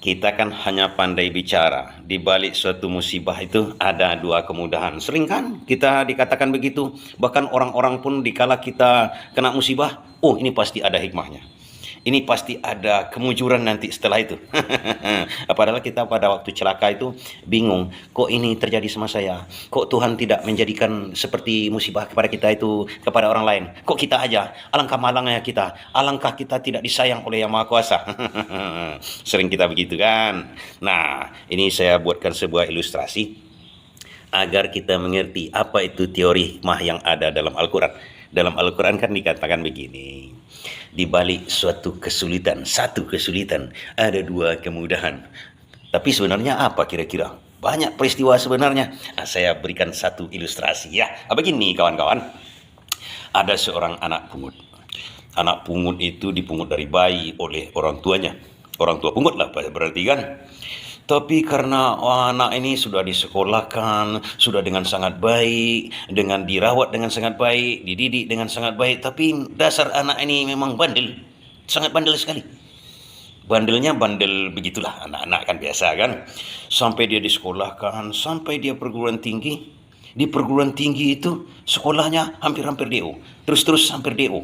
Kita kan hanya pandai bicara. Di balik suatu musibah itu ada dua kemudahan. Sering kan kita dikatakan begitu. Bahkan orang-orang pun dikala kita kena musibah, oh ini pasti ada hikmahnya. Ini pasti ada kemujuran nanti setelah itu. Padahal kita pada waktu celaka itu bingung. Kok ini terjadi sama saya? Kok Tuhan tidak menjadikan seperti musibah kepada kita itu kepada orang lain? Kok kita aja? Alangkah malangnya kita. Alangkah kita tidak disayang oleh Yang Maha Kuasa. Sering kita begitu kan? Nah, ini saya buatkan sebuah ilustrasi agar kita mengerti apa itu teori hikmah yang ada dalam Al-Quran. Dalam Al-Quran kan dikatakan begini, di balik suatu kesulitan, satu kesulitan, ada dua kemudahan. Tapi sebenarnya apa kira-kira? Banyak peristiwa sebenarnya. Nah, saya berikan satu ilustrasi ya. Begini kawan-kawan, ada seorang anak pungut. Anak pungut itu dipungut dari bayi oleh orang tuanya. Orang tua pungut lah berarti kan. Tapi karena anak ini sudah disekolahkan, sudah dengan sangat baik, dengan dirawat dengan sangat baik, dididik dengan sangat baik, tapi dasar anak ini memang bandel, sangat bandel sekali. Bandelnya bandel begitulah, anak-anak kan biasa kan. Sampai dia disekolahkan, sampai dia perguruan tinggi. Di perguruan tinggi itu sekolahnya hampir-hampir DO, terus-terus hampir DO.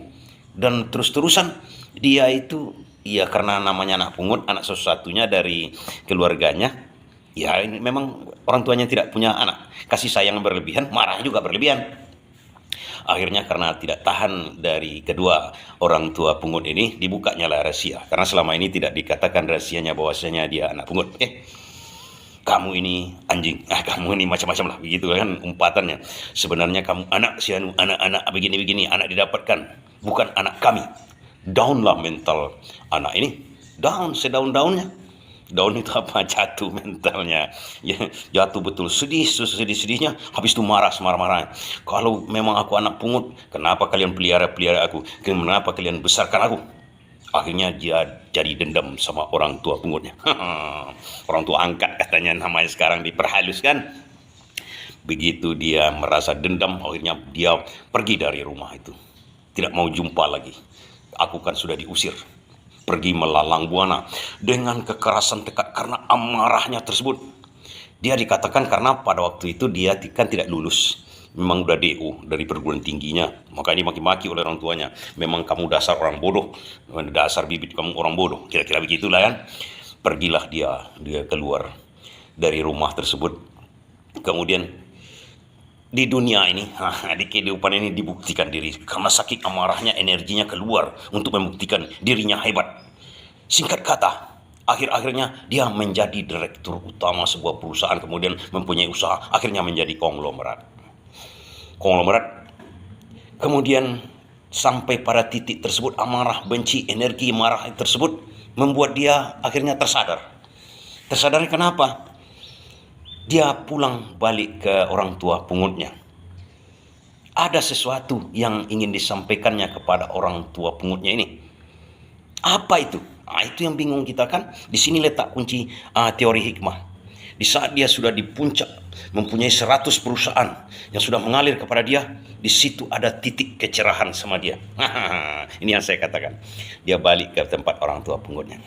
Dan terus-terusan dia itu, ya karena namanya anak pungut, anak satu-satunya dari keluarganya, ya ini memang orang tuanya tidak punya anak, kasih sayang berlebihan, marah juga berlebihan. Akhirnya karena tidak tahan dari kedua orang tua pungut ini, dibukanya lah rahasia. Karena selama ini tidak dikatakan rahasianya bahwasanya dia anak pungut. Kamu ini anjing, kamu ini macam-macam lah, begitu kan umpatannya. Sebenarnya kamu anak si anu, anak-anak begini-begini, anak didapatkan, bukan anak kami. Down lah mental anak ini, down sedaun-daunnya. Daun itu apa? Jatuh mentalnya, ya, jatuh betul, sedih-sedihnya. Habis itu marah-marah. Kalau memang aku anak pungut, kenapa kalian pelihara aku? Kenapa kalian besarkan aku? Akhirnya dia jadi dendam sama orang tua pungutnya. Orang tua angkat katanya namanya sekarang, diperhaluskan. Begitu dia merasa dendam, akhirnya dia pergi dari rumah itu. Tidak mau jumpa lagi. Aku kan sudah diusir. Pergi melalang buana dengan kekerasan tekad karena amarahnya tersebut. Dia dikatakan karena pada waktu itu dia kan tidak lulus. Memang udah DO dari perguruan tingginya. Maka ini maki-maki oleh orang tuanya. Memang kamu dasar orang bodoh. Dasar bibit kamu orang bodoh. Kira-kira begitulah kan. Pergilah dia keluar dari rumah tersebut. Kemudian di dunia ini, di kehidupan ini dibuktikan diri. Karena saking amarahnya, energinya keluar untuk membuktikan dirinya hebat. Singkat kata, akhir-akhirnya dia menjadi direktur utama sebuah perusahaan, kemudian mempunyai usaha, akhirnya menjadi konglomerat. Kemudian sampai pada titik tersebut, amarah, benci, energi marah tersebut membuat dia akhirnya tersadar. Tersadarnya kenapa? Dia pulang balik ke orang tua pungutnya. Ada sesuatu yang ingin disampaikannya kepada orang tua pungutnya ini. Apa itu? Itu yang bingung kita kan. Di sini letak kunci teori hikmah. Di saat dia sudah di puncak, mempunyai 100 perusahaan yang sudah mengalir kepada dia, di situ ada titik kecerahan sama dia. Ini yang saya katakan. Dia balik ke tempat orang tua pungutnya.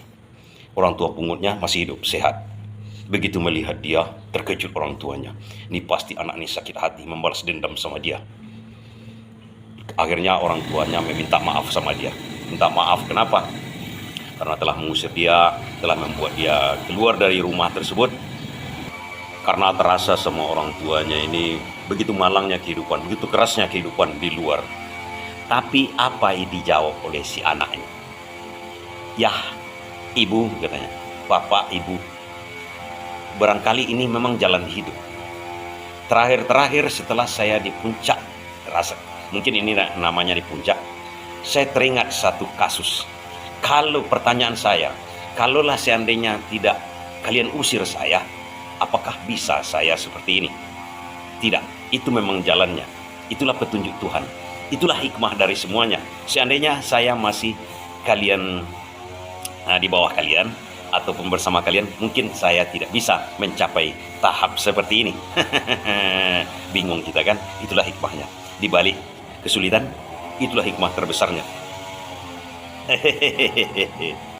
Orang tua pungutnya masih hidup, sehat. Begitu melihat dia, terkejut orang tuanya. Ini pasti anak ini sakit hati, membalas dendam sama dia. Akhirnya orang tuanya meminta maaf sama dia. Minta maaf kenapa? Karena telah mengusir dia, telah membuat dia keluar dari rumah tersebut. Karena terasa sama orang tuanya ini begitu malangnya kehidupan, begitu kerasnya kehidupan di luar. Tapi apa yang dijawab oleh si anak ini? Yah, ibu katanya, bapak, ibu, barangkali ini memang jalan hidup. Terakhir setelah saya di puncak, mungkin ini namanya di puncak, saya teringat satu kasus. Kalau pertanyaan saya, kalaulah seandainya tidak kalian usir saya, apakah bisa saya seperti ini? Tidak, itu memang jalannya. Itulah petunjuk Tuhan. Itulah hikmah dari semuanya. Seandainya saya masih kalian di bawah kalian, ataupun bersama kalian, mungkin saya tidak bisa mencapai tahap seperti ini. Bingung kita kan? Itulah hikmahnya. Di balik kesulitan, itulah hikmah terbesarnya. Hehehe.